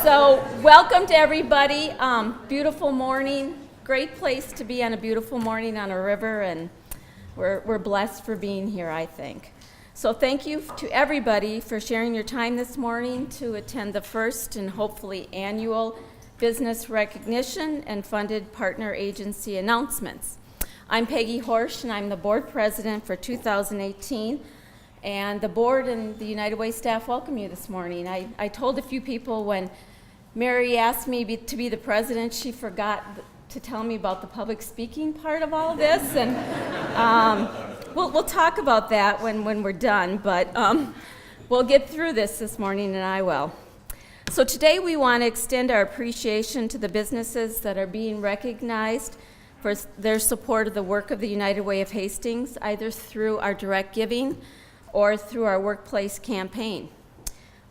So, welcome to everybody. Beautiful morning. Great place to be on a beautiful morning on a river, and we're blessed for being here, I think. So, thank you to everybody for sharing your time this morning to attend the first and hopefully annual Business Recognition and Funded Partner Agency announcements. I'm Peggy Horsch, and I'm the board president for 2018. And the board and the United Way staff welcome you this morning. I told a few people when Mary asked me to be the president, she forgot to tell me about the public speaking part of all this. And we'll talk about that when we're done, but we'll get through this morning, and I will. So today we want to extend our appreciation to the businesses that are being recognized for their support of the work of the United Way of Hastings, either through our direct giving or through our workplace campaign.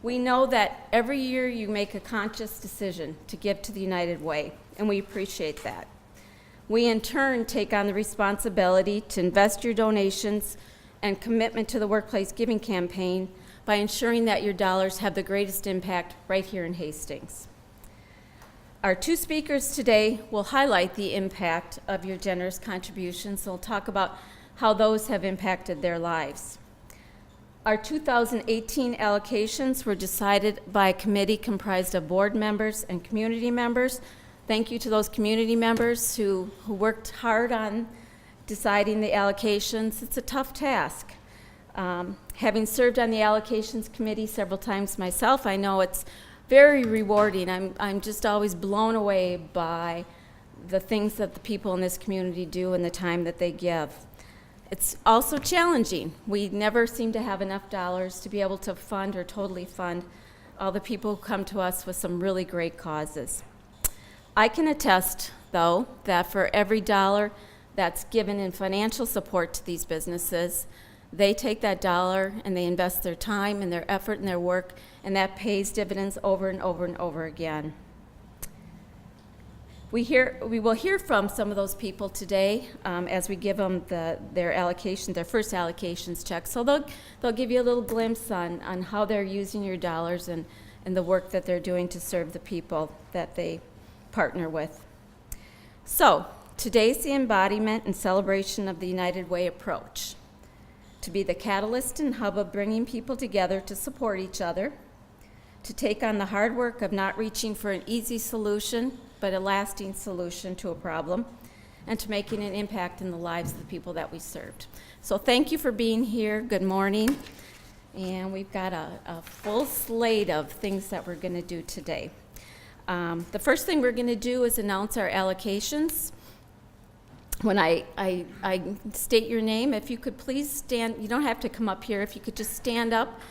We know that every year you make a conscious decision to give to the United Way, and we appreciate that. We in turn take on the responsibility to invest your donations and commitment to the workplace giving campaign by ensuring that your dollars have the greatest impact right here in Hastings. Our two speakers today will highlight the impact of your generous contributions. They'll talk about how those have impacted their lives. Our 2018 allocations were decided by a committee comprised of board members and community members. Thank you to those community members who worked hard on deciding the allocations. It's a tough task. Having served on the allocations committee several times myself, I know it's very rewarding. I'm just always blown away by the things that the people in this community do and the time that they give. It's also challenging. We never seem to have enough dollars to be able to fund or totally fund all the people who come to us with some really great causes. I can attest, though, that for every dollar that's given in financial support to these businesses, they take that dollar and they invest their time and their effort and their work, and that pays dividends over and over and over again. We will hear from some of those people today as we give them their first allocations check. So they'll give you a little glimpse on how they're using your dollars and the work that they're doing to serve the people that they partner with. So today's the embodiment and celebration of the United Way approach, to be the catalyst and hub of bringing people together to support each other, to take on the hard work of not reaching for an easy solution, but a lasting solution to a problem, and to making an impact in the lives of the people that we served. So thank you for being here. Good morning. And we've got a full slate of things that we're going to do today. The first thing we're going to do is announce our allocations. When I state your name, if you could please stand. You don't have to come up here. If you could just stand up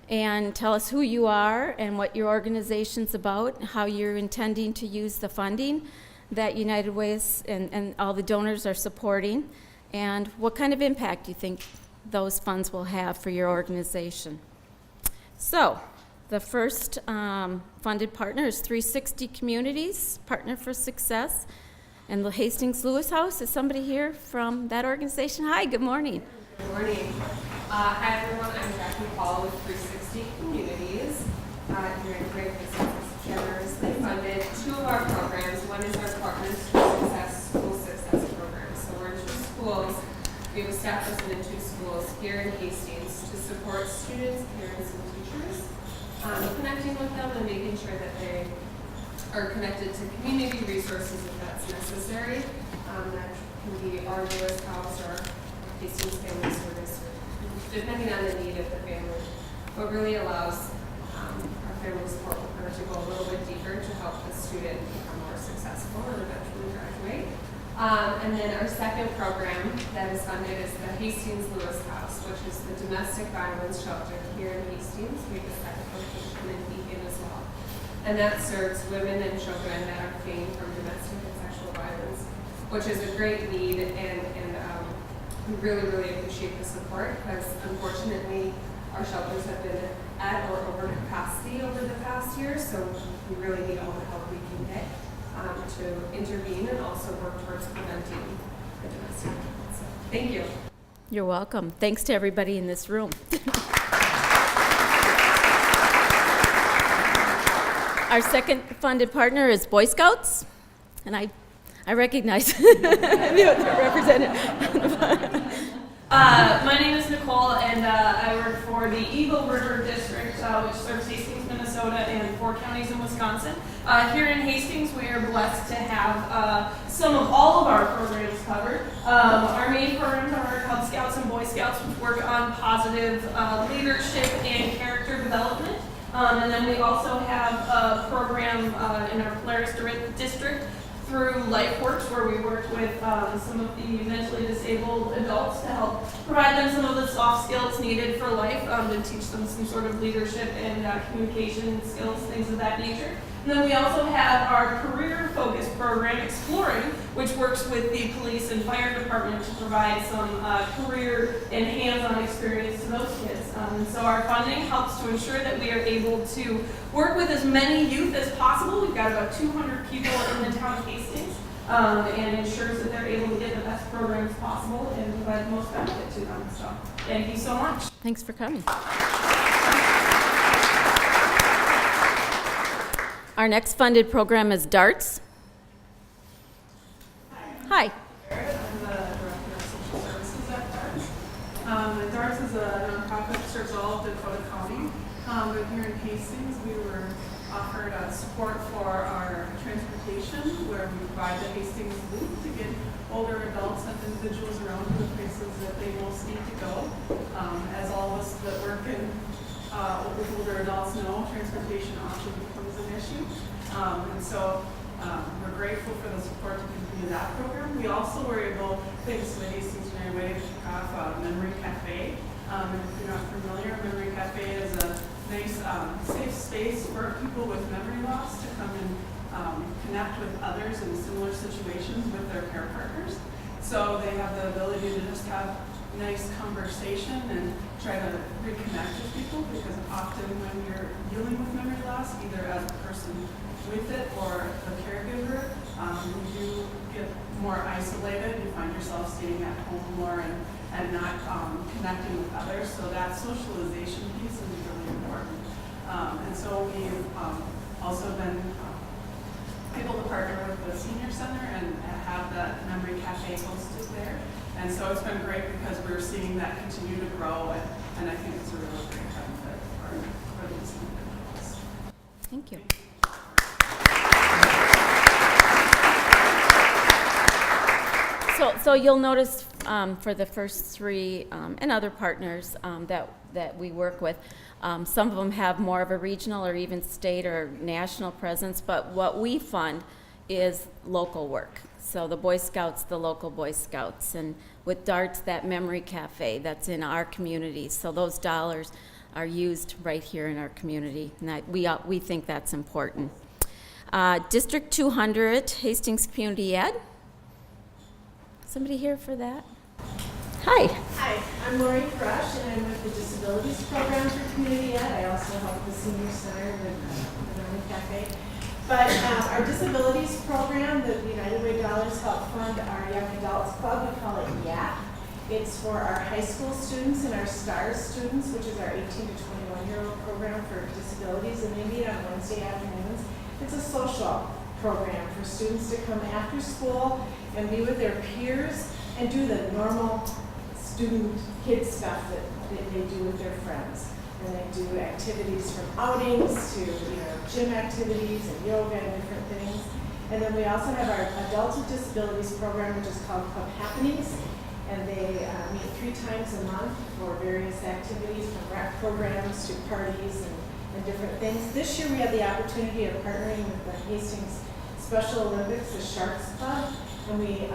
and tell us who you are and what your organization's about, how you're intending to use the funding that United Way is and all the donors are supporting, and what kind of impact you think those funds will have for your organization. So, the first funded partner is 360 Communities, Partner for Success, and the Hastings Lewis House. Is somebody here from that organization? Hi, good morning. Good morning. Hi everyone, I'm Jackie Paul with 360 Communities. United Way of Hastings has generously funded two of our programs. One is our Partners for Success School Success Program. So we're in two schools. We have a staff person in two schools here in Hastings to support students, parents, and teachers, connecting with them and making sure that they are connected to community resources if that's necessary. That can be our Lewis House or Hastings Family Service, depending on the need of the family. What really allows our family support worker to go a little bit deeper to help the student become more successful and eventually graduate. And then our second program that is funded is the Hastings Lewis House, which is the domestic violence shelter here in Hastings. We have a second location in Beacon as well. And that serves women and children that are fleeing from domestic and sexual violence, which is a great need, and we really, really appreciate the support because unfortunately our shelters have been at or over capacity over the past year, so we really need all the help we can get to intervene and also work towards preventing the domestic violence. So, thank you. You're welcome. Thanks to everybody in this room. Our second funded partner is Boy Scouts, and I recognize they're represented. My name is Nicole, and I work for the Eagle River District, which serves Hastings, Minnesota, and 4 counties in Wisconsin. Here in Hastings, we are blessed to have some of all of our programs covered. Our main programs are our Cub Scouts and Boy Scouts, which work on positive leadership and character development. And then we also have a program in our Polaris District through LifeWorks, where we work with some of the mentally disabled adults to help provide them some of the soft skills needed for life, to teach them some sort of leadership and communication skills, things of that nature. And then we also have our career-focused program, Exploring, which works with the police and fire department to provide some career and hands-on experience to those kids. And so our funding helps to ensure that we are able to work with as many youth as possible. We've got about 200 people in the town of Hastings, and ensures that they're able to get the best programs possible and provide the most benefit to them. So thank you so much. Thanks for coming. Our next funded program is DARTS. Hi. I'm the Director of Social Services at DARTS. And DARTS is a nonprofit that serves all of Dakota County. But here in Hastings, we were offered support for our transportation, where we provide the Hastings Loop to get older adults and individuals around to the places that they most need to go. As all of us that work in with older adults know, transportation often becomes an issue. And so we're grateful for the support to continue that program. We also were able, thanks to the Hastings United Way, to kick off a Memory Cafe. And if you're not familiar, Memory Cafe is a nice, safe space for people with memory loss to come and connect with others in similar situations with their care partners. So they have the ability to just have nice conversation and try to reconnect with people, because often when you're dealing with memory loss, either as a person with it or a caregiver, you do get more isolated. You find yourself staying at home more and not connecting with others. So that socialization piece is really important. And so we've also been able to partner with the Senior Center and have that Memory Cafe hosted there. And so it's been great because we're seeing that continue to grow, and I think it's a really great benefit for these individuals. Thank you. So you'll notice for the first 3 and other partners that we work with, some of them have more of a regional or even state or national presence, but what we fund is local work. So the Boy Scouts, the local Boy Scouts, and with DARTS, that Memory Cafe that's in our community. So those dollars are used right here in our community, and we think that's important. District 200, Hastings Community Ed. Somebody here for that? Hi. Hi, I'm Lori Fresh, and I'm with the Disabilities Program for Community Ed. I also help the Senior Center with the Memory Cafe. But our Disabilities Program, the United Way dollars help fund our Young Adults Club. We call it YAP. It's for our high school students and our STARS students, which is our 18 to 21-year-old program for disabilities, and they meet on Wednesday afternoons. It's a social program for students to come after school and be with their peers and do the normal student kid stuff that they do with their friends. And they do activities from outings to gym activities and yoga and different things. And then we also have our Adults with Disabilities program, which is called Club Happenings. And they meet 3 times a month for various activities, from rec programs to parties and different things. This year we had the opportunity of partnering with the Hastings Special Olympics, the Sharks Club, and we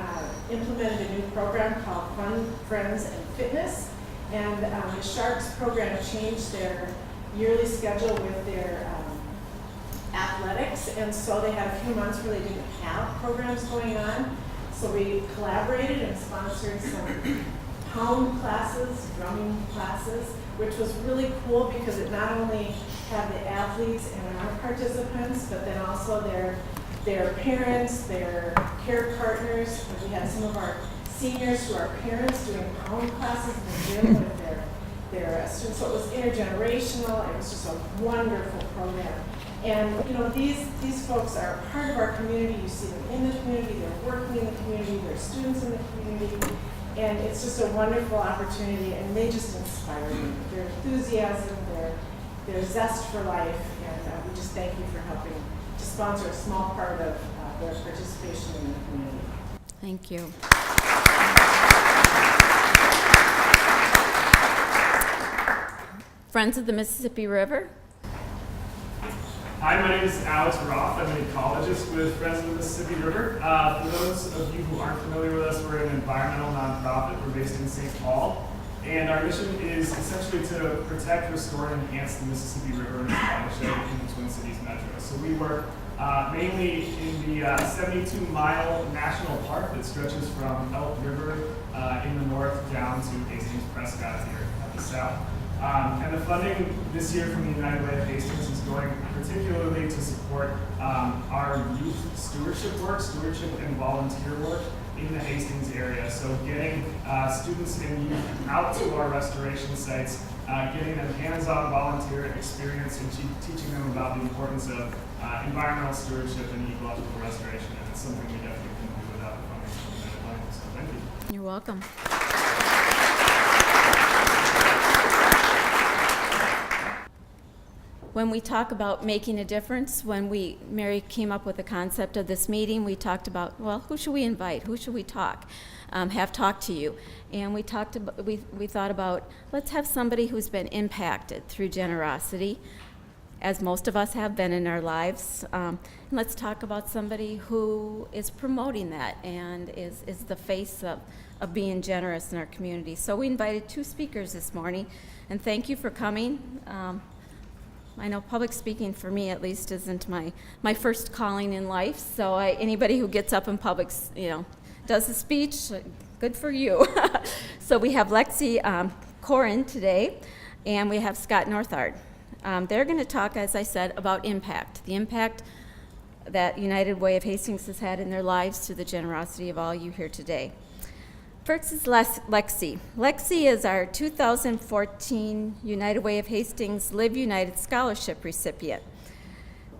implemented a new program called Fun, Friends, and Fitness. And the Sharks program changed their yearly schedule with their athletics, and so they had a few months where they didn't have programs going on. So we collaborated and sponsored some pound classes, drumming classes, which was really cool because it not only had the athletes and our participants, but then also their parents, their care partners. We had some of our seniors who are parents doing pound classes in the gym with their students. So it was intergenerational. It was just a wonderful program. And, you know, these folks are part of our community. You see them in the community, they're working in the community, they're students in the community, and it's just a wonderful opportunity, and they just inspire me. Their enthusiasm, their zest for life, and we just thank you for helping to sponsor a small part of their participation in the community. Thank you. Friends of the Mississippi River. Hi, my name is Alex Roth. I'm an ecologist with Friends of the Mississippi River. For those of you who aren't familiar with us, we're an environmental nonprofit. We're based in St. Paul. And our mission is essentially to protect, restore, and enhance the Mississippi River and its watershed in the Twin Cities metro. So we work mainly in the 72-mile national park that stretches from Elk River in the north down to Hastings Prescott here at the south. And the funding this year from the United Way of Hastings is going particularly to support our youth stewardship and volunteer work in the Hastings area. So getting students and youth out to our restoration sites, getting them hands-on volunteer experience and teaching them about the importance of environmental stewardship and ecological restoration. And it's something we definitely couldn't do without the funding from the United Way. So thank you. You're welcome. When we talk about making a difference, when Mary came up with the concept of this meeting, we talked about, well, who should we invite? Who should we have talk to you? And we thought about, let's have somebody who's been impacted through generosity, as most of us have been in our lives. And let's talk about somebody who is promoting that and is the face of being generous in our community. So we invited 2 speakers this morning, and thank you for coming. I know public speaking, for me at least, isn't my first calling in life. So anybody who gets up in public, does a speech, good for you. So we have Alexis Koren today, and we have Scott Northard. They're going to talk, as I said, about impact, the impact that United Way of Hastings has had in their lives through the generosity of all you here today. First is Lexi. Lexi is our 2014 United Way of Hastings Live United Scholarship recipient.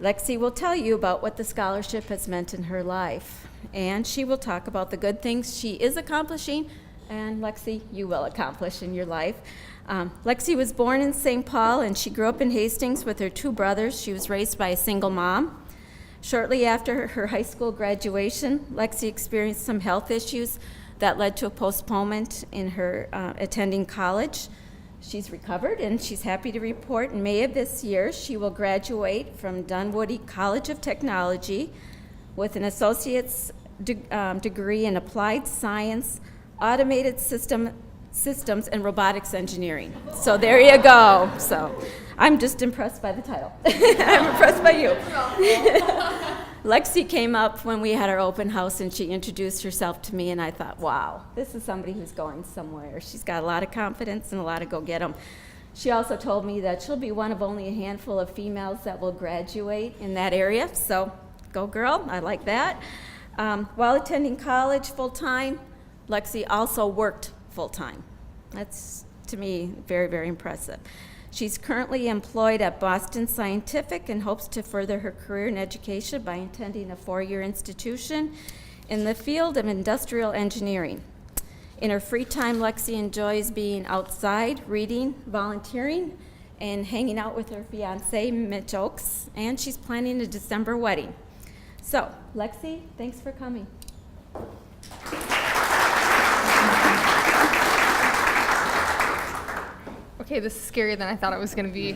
Lexi will tell you about what the scholarship has meant in her life, and she will talk about the good things she is accomplishing, and Lexi, you will accomplish in your life. Lexi was born in St. Paul, and she grew up in Hastings with her 2 brothers. She was raised by a single mom. Shortly after her high school graduation, Lexi experienced some health issues that led to a postponement in her attending college. She's recovered, and she's happy to report in May of this year she will graduate from Dunwoody College of Technology with an associate's degree in applied science, automated systems, and robotics engineering. So there you go. So I'm just impressed by the title. I'm impressed by you. Lexi came up when we had our open house, and she introduced herself to me, and I thought, wow, this is somebody who's going somewhere. She's got a lot of confidence and a lot of go-get-'em. She also told me that she'll be one of only a handful of females that will graduate in that area, so go girl, I like that. While attending college full-time, Lexi also worked full-time. That's, to me, very, very impressive. She's currently employed at Boston Scientific and hopes to further her career in education by attending a 4-year institution in the field of industrial engineering. In her free time, Lexi enjoys being outside, reading, volunteering, and hanging out with her fiancé, Mitch Oakes, and she's planning a December wedding. So, Lexi, thanks for coming. Okay, this is scarier than I thought it was going to be.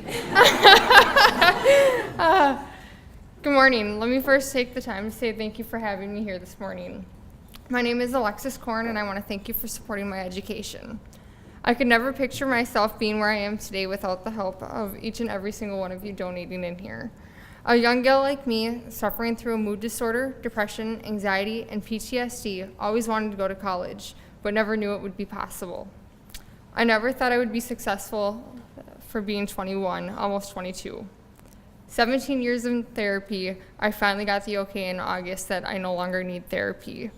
Good morning. Let me first take the time to say thank you for having me here this morning. My name is Alexis Koren, and I want to thank you for supporting my education. I could never picture myself being where I am today without the help of each and every single one of you donating in here. A young gal like me, suffering through a mood disorder, depression, anxiety, and PTSD, always wanted to go to college, but never knew it would be possible. I never thought I would be successful for being 21, almost 22. 17 years in therapy, I finally got the okay in August that I no longer need therapy.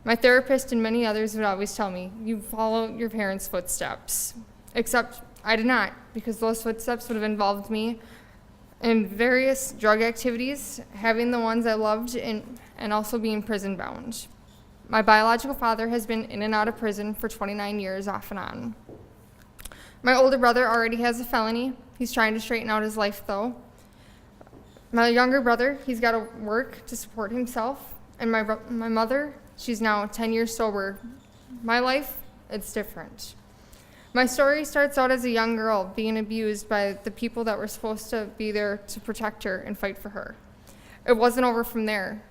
My therapist and many others would always tell me, you follow your parents' footsteps. Except I did not, because those footsteps would have involved me in various drug activities, having the ones I loved, and also being prison bound. My biological father has been in and out of prison for 29 years off and on. My older brother already has a felony. He's trying to straighten out his life though. My younger brother, he's got to work to support himself. And my mother, she's now 10 years sober. My life, it's different. My story starts out as a young girl being abused by the people that were supposed to be there to protect her and fight for her. It wasn't over from there.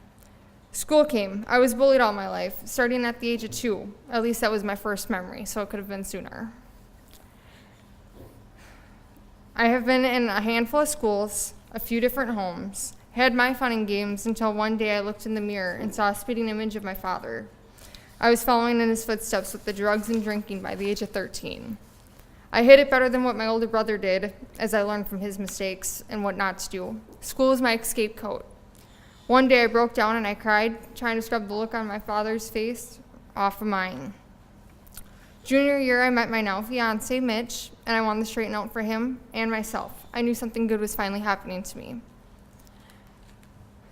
School came. I was bullied all my life, starting at the age of 2. At least that was my first memory, so it could have been sooner. I have been in a handful of schools, a few different homes, had my fun and games until one day I looked in the mirror and saw a spitting image of my father. I was following in his footsteps with the drugs and drinking by the age of 13. I hid it better than what my older brother did, as I learned from his mistakes and what not to do. School was my scapegoat. One day I broke down and I cried, trying to scrub the look on my father's face off of mine. Junior year, I met my now fiance, Mitch, and I wanted to straighten out for him and myself. I knew something good was finally happening to me.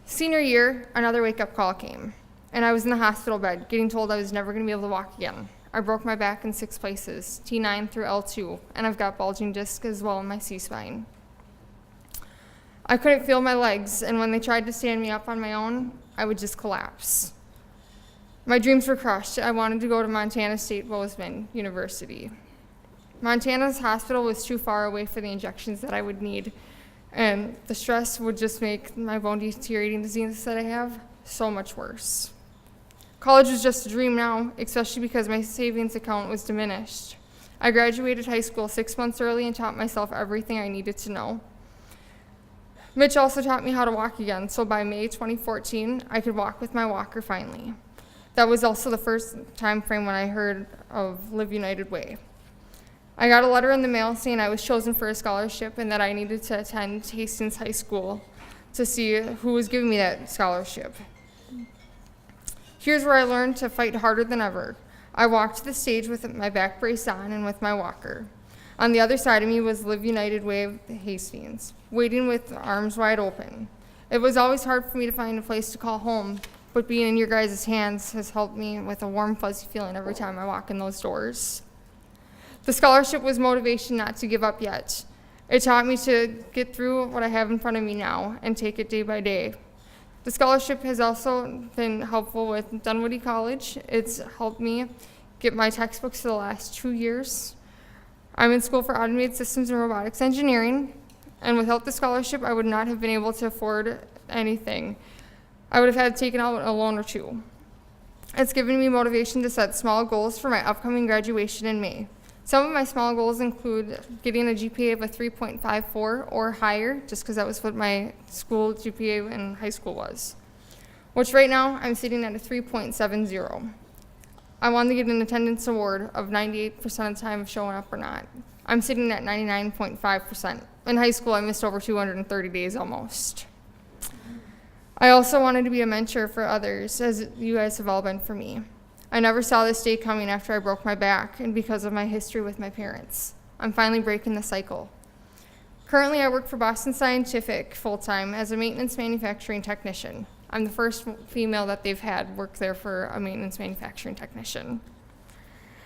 Senior year, another wake-up call came, and I was in the hospital bed, getting told I was never going to be able to walk again. I broke my back in 6 places, T9 through L2, and I've got bulging discs as well in my C-spine. I couldn't feel my legs, and when they tried to stand me up on my own, I would just collapse. My dreams were crushed. I wanted to go to Montana State Bozeman University. Montana's hospital was too far away for the injections that I would need, and the stress would just make my bone deteriorating disease that I have so much worse. College was just a dream now, especially because my savings account was diminished. I graduated high school 6 months early and taught myself everything I needed to know. Mitch also taught me how to walk again, so by May 2014, I could walk with my walker finally. That was also the first time frame when I heard of Live United Way. I got a letter in the mail saying I was chosen for a scholarship and that I needed to attend Hastings High School to see who was giving me that scholarship. Here's where I learned to fight harder than ever. I walked to the stage with my back brace on and with my walker. On the other side of me was Live United Way of Hastings, waiting with arms wide open. It was always hard for me to find a place to call home, but being in your guys' hands has helped me with a warm, fuzzy feeling every time I walk in those doors. The scholarship was motivation not to give up yet. It taught me to get through what I have in front of me now and take it day by day. The scholarship has also been helpful with Dunwoody College. It's helped me get my textbooks for the last 2 years. I'm in school for automated systems and robotics engineering, and without the scholarship, I would not have been able to afford anything. I would have had to take out a loan or two. It's given me motivation to set small goals for my upcoming graduation in May. Some of my small goals include getting a GPA of a 3.54 or higher, just because that was what my school GPA in high school was, which right now I'm sitting at a 3.70. I wanted to get an attendance award of 98% of the time of showing up or not. I'm sitting at 99.5%. In high school, I missed over 230 days almost. I also wanted to be a mentor for others, as you guys have all been for me. I never saw this day coming after I broke my back and because of my history with my parents. I'm finally breaking the cycle. Currently, I work for Boston Scientific full-time as a maintenance manufacturing technician. I'm the first female that they've had work there for a maintenance manufacturing technician.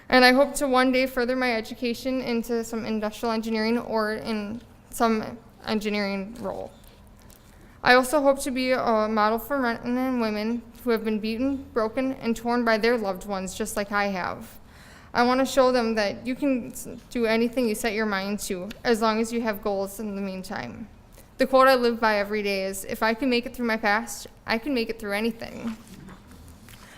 And I hope to one day further my education into some industrial engineering or in some engineering role. I also hope to be a model for men and women who have been beaten, broken, and torn by their loved ones just like I have. I want to show them that you can do anything you set your mind to as long as you have goals in the meantime. The quote I live by every day is, if I can make it through my past, I can make it through anything.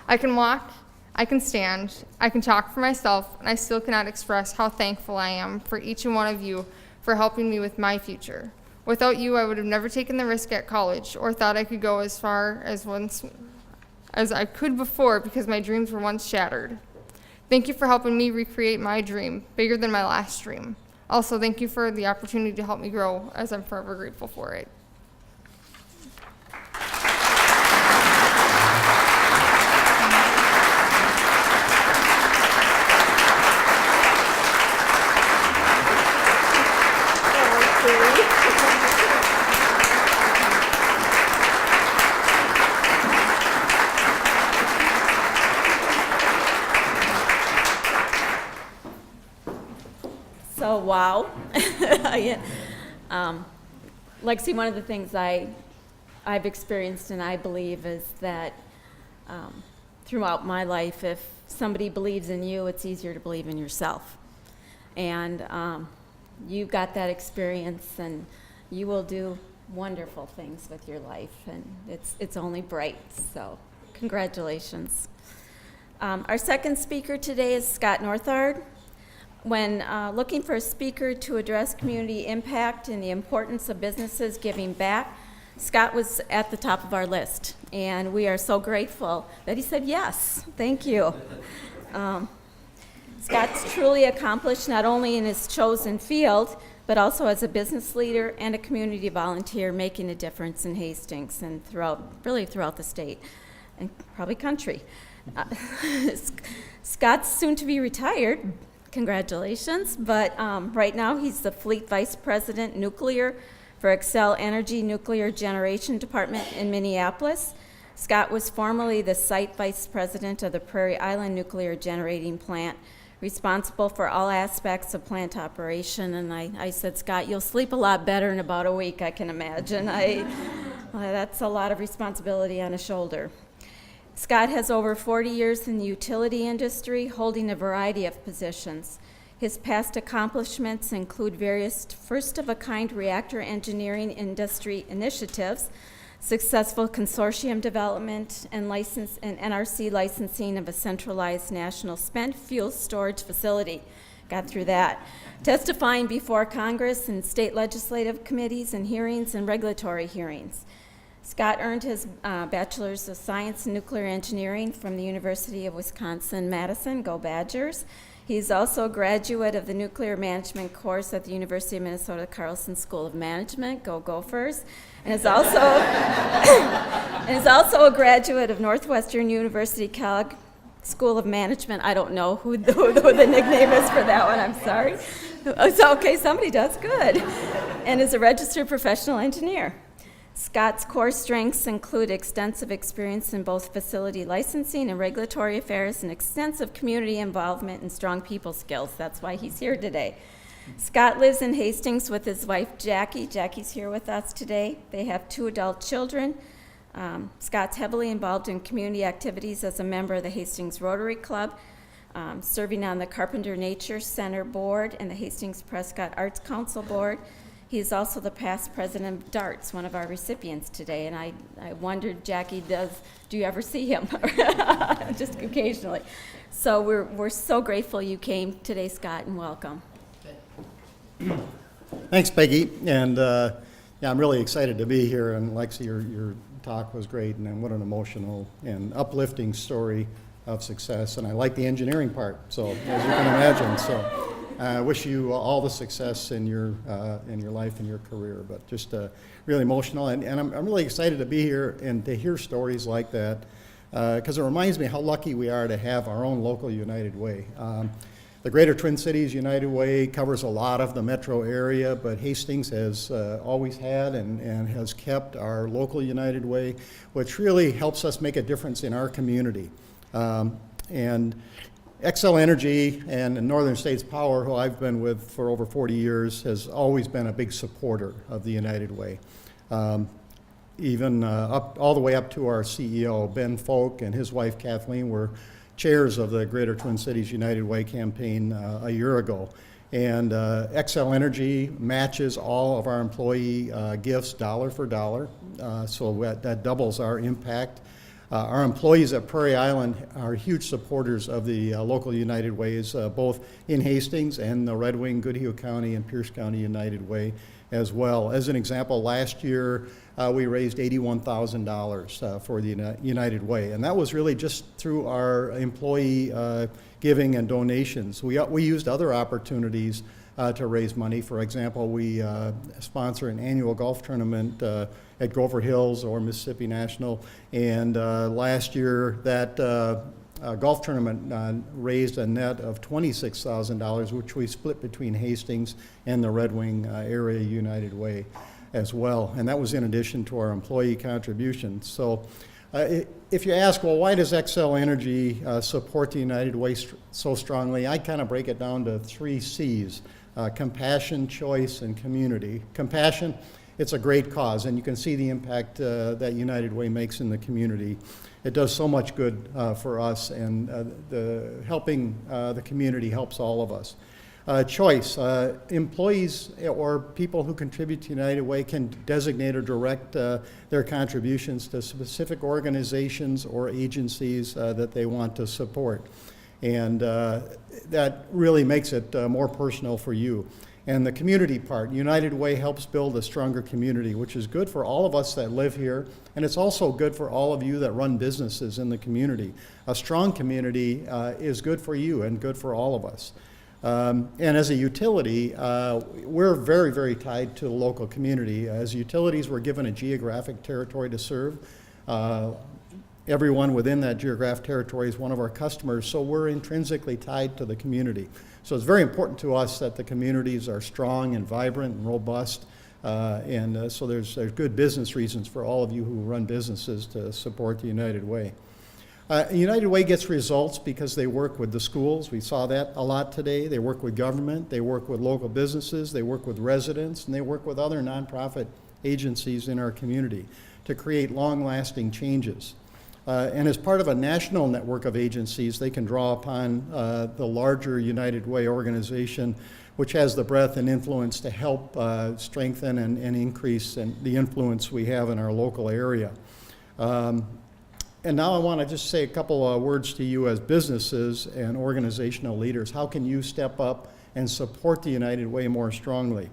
I can walk, I can stand, I can talk for myself, and I still cannot express how thankful I am for each and one of you for helping me with my future. Without you, I would have never taken the risk at college or thought I could go as far as I could before because my dreams were once shattered. Thank you for helping me recreate my dream, bigger than my last dream. Also, thank you for the opportunity to help me grow, as I'm forever grateful for it. wow. Lexi, one of the things I've experienced and I believe is that throughout my life, if somebody believes in you, it's easier to believe in yourself. And you got that experience, and you will do wonderful things with your life, and it's only bright, so congratulations. Our second speaker today is Scott Northard. When looking for a speaker to address community impact and the importance of businesses giving back, Scott was at the top of our list, and we are so grateful that he said yes. Thank you. Scott's truly accomplished not only in his chosen field, but also as a business leader and a community volunteer, making a difference in Hastings and really throughout the state and probably country. Scott's soon to be retired. Congratulations. But right now he's the Fleet Vice President Nuclear for Xcel Energy Nuclear Generation Department in Minneapolis. Scott was formerly the Site Vice President of the Prairie Island Nuclear Generating Plant, responsible for all aspects of plant operation. And I said, Scott, you'll sleep a lot better in about a week, I can imagine. That's a lot of responsibility on his shoulder. Scott has over 40 years in the utility industry, holding a variety of positions. His past accomplishments include various first-of-a-kind reactor engineering industry initiatives, successful consortium development, and NRC licensing of a centralized national spent fuel storage facility. Got through that. Testifying before Congress and state legislative committees and hearings and regulatory hearings. Scott earned his Bachelor's of Science in Nuclear Engineering from the University of Wisconsin-Madison, go Badgers. He's also a graduate of the Nuclear Management course at the University of Minnesota Carlson School of Management, go Gophers, and is also, a graduate of Northwestern University Kellogg School of Management. I don't know who the nickname is for that one, I'm sorry. So, okay, somebody does, good. And is a registered professional engineer. Scott's core strengths include extensive experience in both facility licensing and regulatory affairs and extensive community involvement and strong people skills. That's why he's here today. Scott lives in Hastings with his wife, Jackie. Jackie's here with us today. They have 2 adult children. Scott's heavily involved in community activities as a member of the Hastings Rotary Club, serving on the Carpenter Nature Center Board and the Hastings Prescott Arts Council Board. He's also the past president of DARTS, one of our recipients today, and I wondered, Jackie, do you ever see him? Just occasionally. So we're so grateful you came today, Scott, and welcome. Thanks, Peggy, and yeah, I'm really excited to be here, and Lexi, your talk was great, and what an emotional and uplifting story of success, and I like the engineering part, so as you can imagine, so. I wish you all the success in your life and your career, but just really emotional. And I'm really excited to be here and to hear stories like that because it reminds me how lucky we are to have our own local United Way. The Greater Twin Cities United Way covers a lot of the metro area, but Hastings has always had and has kept our local United Way, which really helps us make a difference in our community. And Xcel Energy and Northern States Power, who I've been with for over 40 years, has always been a big supporter of the United Way. Even all the way up to our CEO, Ben Folk, and his wife Kathleen were chairs of the Greater Twin Cities United Way campaign a year ago. And Xcel Energy matches all of our employee gifts dollar for dollar, so that doubles our impact. Our employees at Prairie Island are huge supporters of the local United Ways, both in Hastings and the Red Wing, Goodhue County, and Pierce County United Way as well. As an example, last year we raised $81,000 for the United Way, and that was really just through our employee giving and donations. We used other opportunities to raise money. For example, we sponsor an annual golf tournament at Gopher Hills or Mississippi National, and last year that golf tournament raised a net of $26,000, which we split between Hastings and the Red Wing Area United Way as well, and that was in addition to our employee contributions. So if you ask, well, why does Xcel Energy support the United Way so strongly, I kind of break it down to 3 C's. compassion, choice, and community. Compassion, it's a great cause, and you can see the impact that United Way makes in the community. It does so much good for us, and helping the community helps all of us. Choice, employees or people who contribute to United Way can designate or direct their contributions to specific organizations or agencies that they want to support. And that really makes it more personal for you. And the community part, United Way helps build a stronger community, which is good for all of us that live here, and it's also good for all of you that run businesses in the community. A strong community is good for you and good for all of us. And as a utility, we're very, very tied to the local community. As utilities, we're given a geographic territory to serve. Everyone within that geographic territory is one of our customers, so we're intrinsically tied to the community. So it's very important to us that the communities are strong and vibrant and robust, so there's good business reasons for all of you who run businesses to support the United Way. United Way gets results because they work with the schools. We saw that a lot today. They work with government, they work with local businesses, they work with residents, and they work with other nonprofit agencies in our community to create long-lasting changes. And as part of a national network of agencies, they can draw upon the larger United Way organization, which has the breadth and influence to help strengthen and increase the influence we have in our local area. And now I want to just say a couple of words to you as businesses and organizational leaders. How can you step up and support the United Way more strongly?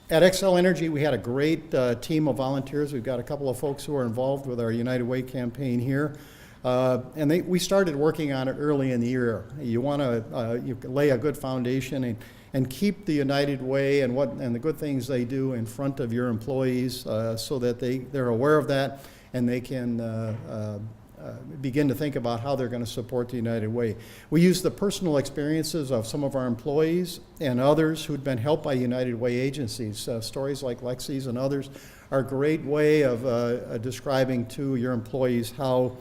At Xcel Energy, we had a great team of volunteers. We've got a couple of folks who are involved with our United Way campaign here. We started working on it early in the year. You want to you lay a good foundation and keep the United Way and the good things they do in front of your employees so that they're aware of that and they can begin to think about how they're going to support the United Way. We use the personal experiences of some of our employees and others who'd been helped by United Way agencies. Stories like Lexi's and others are a great way of describing to your employees how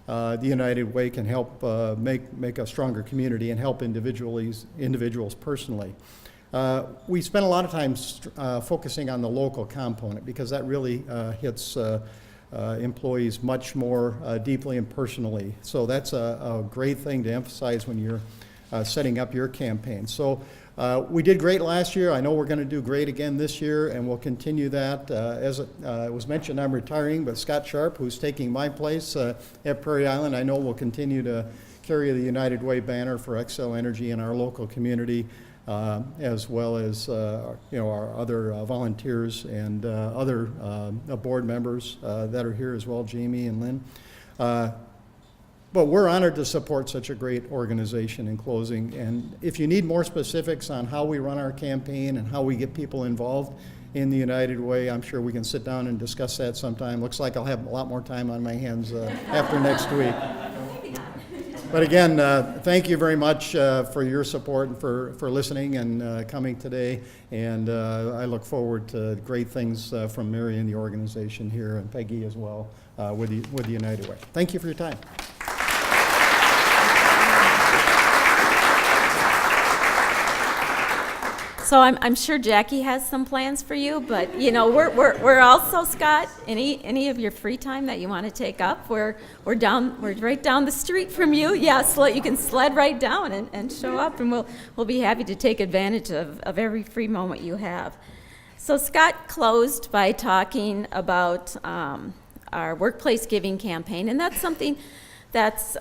the United Way can help make a stronger community and help individuals personally. We spent a lot of time focusing on the local component because that really hits employees much more deeply and personally. So that's a great thing to emphasize when you're setting up your campaign. So we did great last year. I know we're going to do great again this year, and we'll continue that. As it was mentioned, I'm retiring, but Scott Sharp, who's taking my place at Prairie Island, I know will continue to carry the United Way banner for Xcel Energy in our local community. As well as our other volunteers and other board members that are here as well, Jamie and Lynn. But we're honored to support such a great organization in closing. And if you need more specifics on how we run our campaign and how we get people involved in the United Way, I'm sure we can sit down and discuss that sometime. Looks like I'll have a lot more time on my hands after next week. But again, thank you very much for your support and for listening and coming today. And I look forward to great things from Mary and the organization here, and Peggy as well, with the United Way. Thank you for your time. So I'm sure Jackie has some plans for you, but we're also, Scott, any of your free time that you want to take up, we're right down the street from you. Yeah, so you can sled right down and show up, and we'll be happy to take advantage of every free moment you have. So Scott closed by talking about our workplace giving campaign, and that's something that's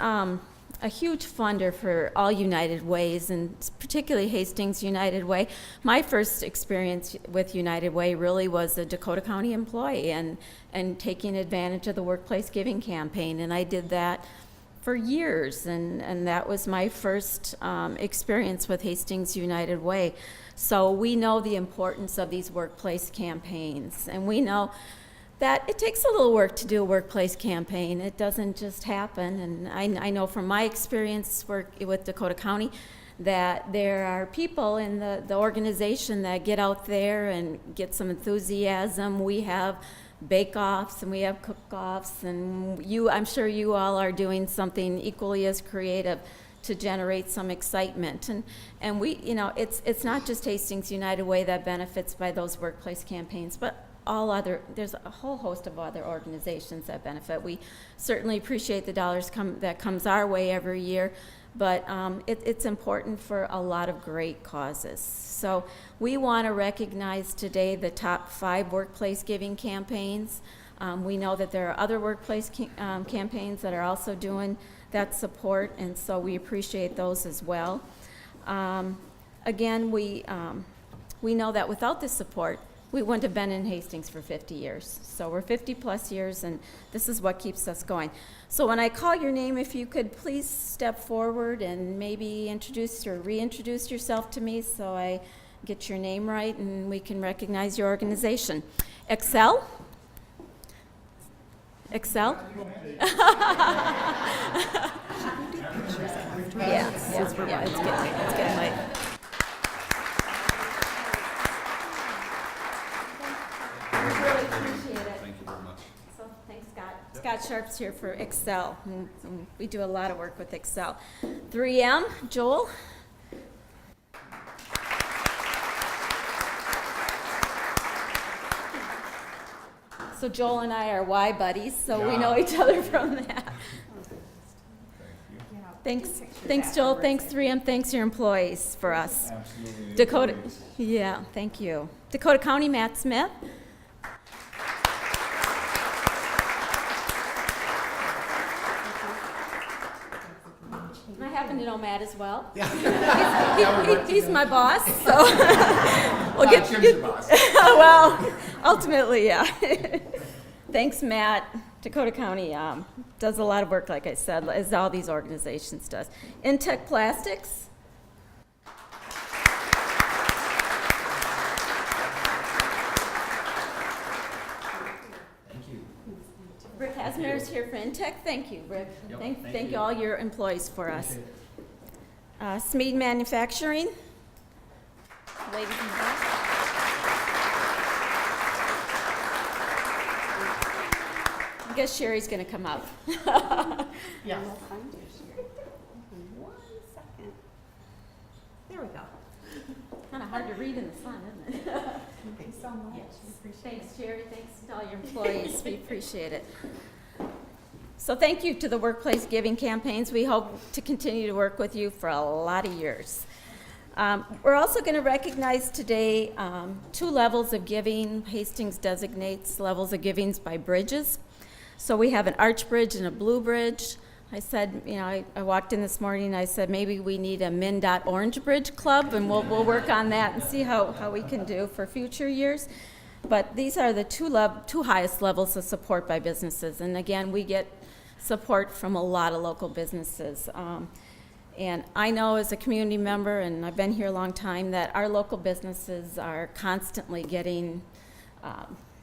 a huge funder for all United Ways, and particularly Hastings United Way. My first experience with United Way really was a Dakota County employee and taking advantage of the workplace giving campaign, and I did that for years, and that was my first experience with Hastings United Way. So we know the importance of these workplace campaigns, and we know that it takes a little work to do a workplace campaign. It doesn't just happen. And I know from my experience with Dakota County that there are people in the organization that get out there and get some enthusiasm. We have bake-offs and we have cook-offs, and I'm sure you all are doing something equally as creative to generate some excitement. And we, you know, it's not just Hastings United Way that benefits by those workplace campaigns, but there's a whole host of other organizations that benefit. We certainly appreciate the dollars that comes our way every year, but it's important for a lot of great causes. So we want to recognize today the top 5 workplace giving campaigns. We know that there are other workplace campaigns that are also doing that support, and so we appreciate those as well. Again, we know that without this support, we wouldn't have been in Hastings for 50 years. So we're 50 plus years, and this is what keeps us going. So when I call your name, if you could please step forward and maybe introduce or reintroduce yourself to me so I get your name right and we can recognize your organization. Xcel? Xcel? Yeah, it's getting late. We really appreciate it. Thank you very much. So thanks, Scott. Scott Sharp's here for Xcel. And we do a lot of work with Xcel. 3M, Joel. So Joel and I are Y buddies, so we know each other from that. Thanks, Joel. Thanks, 3M. Thanks, your employees for us. Absolutely. Dakota. Yeah, thank you. Dakota County, Matt Smith. I happen to know Matt as well. Yeah. He's my boss, so we'll get your boss. well, ultimately, yeah. Thanks, Matt. Dakota County does a lot of work, like I said, as all these organizations does. Intech Plastics. Rick Hasmer is here for Intech. Thank you, Rick. Yep, Thank you all your employees for us. Smead Manufacturing. Ladies in the back. I guess Sherry's going to come up. Yeah. 1 second. There we go. Kind of hard to read in the sun, isn't it? Thanks so much. Thanks, Sherry. Thanks to all your employees. We appreciate it. So thank you to the workplace giving campaigns. We hope to continue to work with you for a lot of years. We're also going to recognize today 2 levels of giving. Hastings designates levels of givings by bridges. So we have an arch bridge and a blue bridge. I said, you know, I walked in this morning, I said maybe we need a MnDOT Orange Bridge Club, and we'll work on that and see how we can do for future years. But these are the 2 highest levels of support by businesses. And again, we get support from a lot of local businesses. And I know as a community member, and I've been here a long time, that our local businesses are constantly getting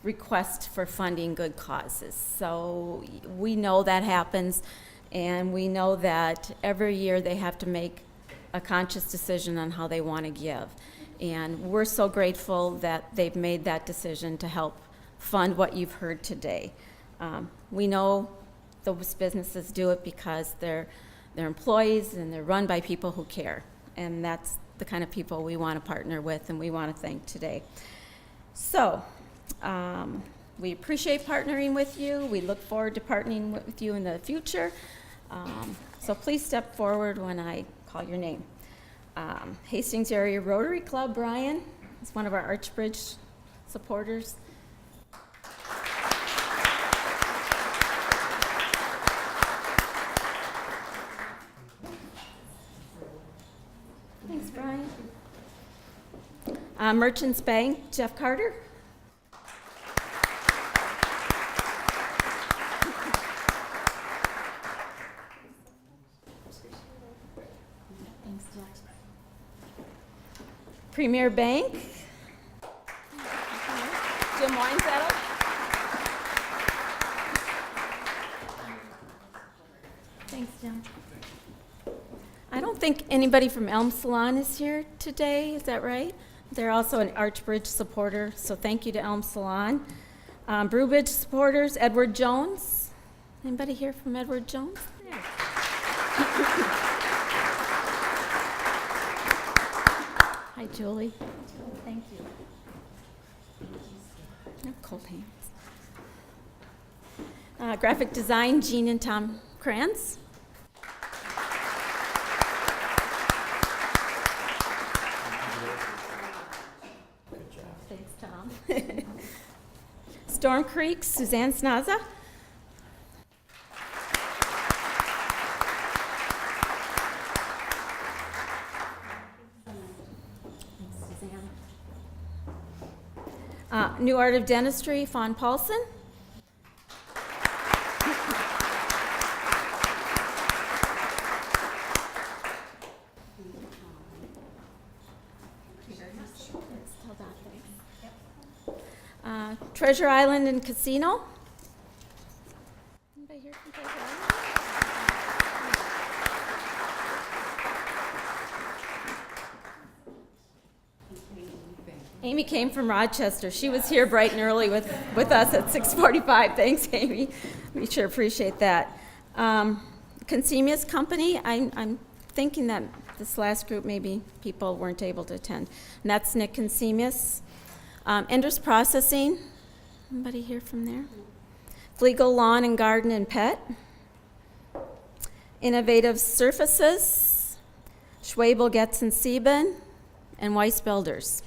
requests for funding good causes. So we know that happens, and we know that every year they have to make a conscious decision on how they want to give. And we're so grateful that they've made that decision to help fund what you've heard today. We know those businesses do it because they're employees and they're run by people who care. And that's the kind of people we want to partner with and we want to thank today. So we appreciate partnering with you. We look forward to partnering with you in the future. So please step forward when I call your name. Hastings Area Rotary Club, Brian, is one of our Archbridge supporters. Thanks, Brian. Merchants Bank, Jeff Carter. Thanks, Jeff. Premier Bank. Jim Weinzettel. Thanks, Jim. I don't think anybody from Elm Salon is here today, is that right? They're also an Archbridge supporter, so thank you to Elm Salon. Brewbridge supporters, Edward Jones. Anybody here from Edward Jones? There. Hi, Julie. Thank you. No cold hands. Graphic design, Jean and Tom Kranz. Good job. Thanks, Tom. Storm Creek, Suzanne Snaza. New Art of Dentistry, Fawn Paulson. Treasure Island and Casino. Anybody here from Treasure Island? Amy came from Rochester. She was here bright and early with us at 6:45. Thanks, Amy. We sure appreciate that. Consemius Company, I'm thinking that this last group, maybe people weren't able to attend. And that's Nick Consemius. Enders Processing. Anybody here from there? Flegel Lawn and Garden and Pet. Innovative Surfaces. Schwabel, Getz and Sieben. And Weiss Builders.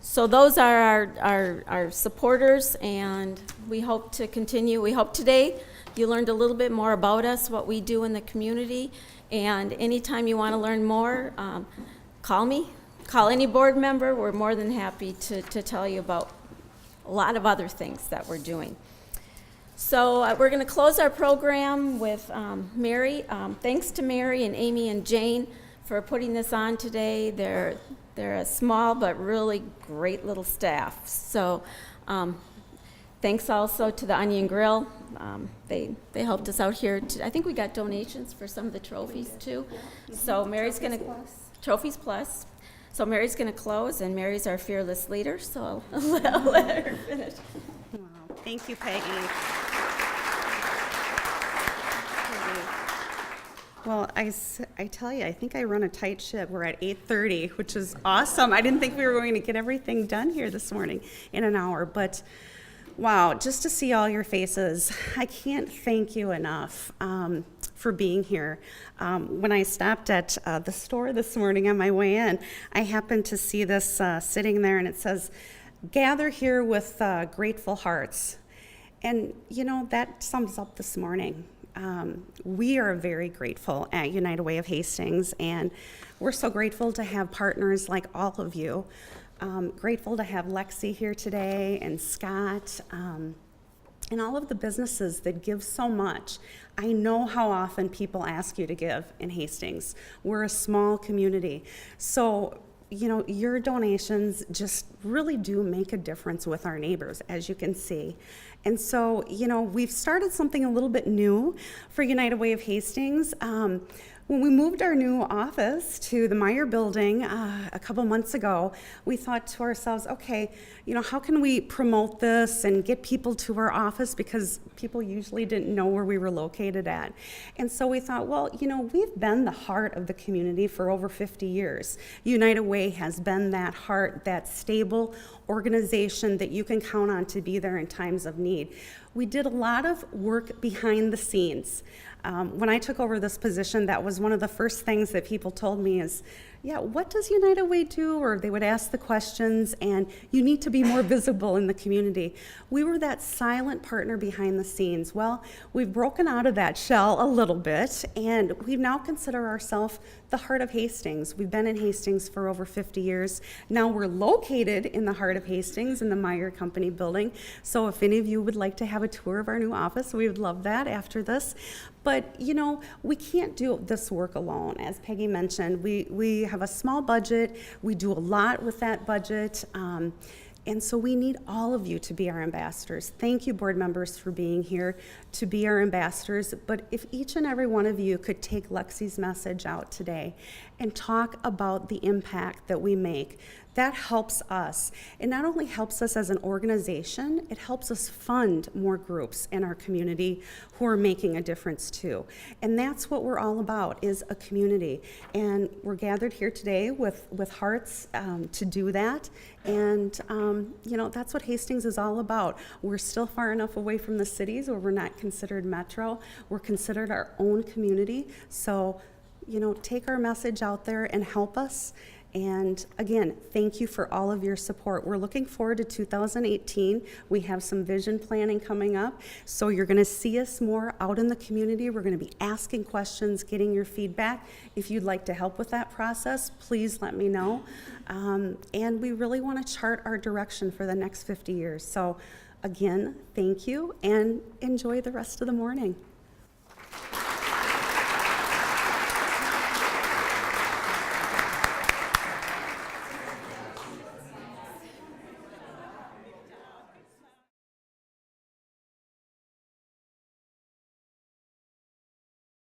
So those are our supporters, and we hope to continue. We hope today you learned a little bit more about us, what we do in the community, and anytime you want to learn more, call me, call any board member. We're more than happy to tell you about a lot of other things that we're doing. So we're going to close our program with Mary. Thanks to Mary and Amy and Jane for putting this on today. They're a small but really great little staff. So thanks also to the Onion Grille. They helped us out here. I think we got donations for some of the trophies too. So Mary's going to, Trophies Plus. So Mary's going to close, and Mary's our fearless leader, so I'll let her finish. Wow. Thank you, Peggy. Well, I tell you, I think I run a tight ship. We're at 8:30, which is awesome. I didn't think we were going to get everything done here this morning in an hour, but wow, just to see all your faces, I can't thank you enough for being here. When I stopped at the store this morning on my way in, I happened to see this sitting there, and it says, "Gather here with grateful hearts." And, you know, that sums up this morning. We are very grateful at United Way of Hastings, and we're so grateful to have partners like all of you. Grateful to have Lexi here today, and Scott, and all of the businesses that give so much. I know how often people ask you to give in Hastings. We're a small community. So, you know, your donations just really do make a difference with our neighbors, as you can see. And so, you know, we've started something a little bit new for United Way of Hastings. When we moved our new office to the Meyer building a couple months ago, we thought to ourselves, okay, you know, how can we promote this and get people to our office, because people usually didn't know where we were located at. And so we thought, well, you know, we've been the heart of the community for over 50 years. United Way has been that heart, that stable organization that you can count on to be there in times of need. We did a lot of work behind the scenes. When I took over this position, that was one of the first things that people told me is, yeah, what does United Way do? Or they would ask the questions, and you need to be more visible in the community. We were that silent partner behind the scenes. Well, we've broken out of that shell a little bit, and we now consider ourselves the heart of Hastings. We've been in Hastings for over 50 years. Now we're located in the heart of Hastings in the Meyer Company building. So if any of you would like to have a tour of our new office, we would love that after this. But, you know, we can't do this work alone. As Peggy mentioned, we have a small budget. We do a lot with that budget. And so we need all of you to be our ambassadors. Thank you, board members, for being here to be our ambassadors. But if each and every one of you could take Lexi's message out today and talk about the impact that we make, that helps us. It not only helps us as an organization, it helps us fund more groups in our community who are making a difference too. And that's what we're all about, is a community. And we're gathered here today with hearts to do that. And, that's what Hastings is all about. We're still far enough away from the cities where we're not considered metro. We're considered our own community. So, take our message out there and help us. And again, thank you for all of your support. We're looking forward to 2018. We have some vision planning coming up. So you're going to see us more out in the community. We're going to be asking questions, getting your feedback. If you'd like to help with that process, please let me know. And we really want to chart our direction for the next 50 years. So again, thank you and enjoy the rest of the morning.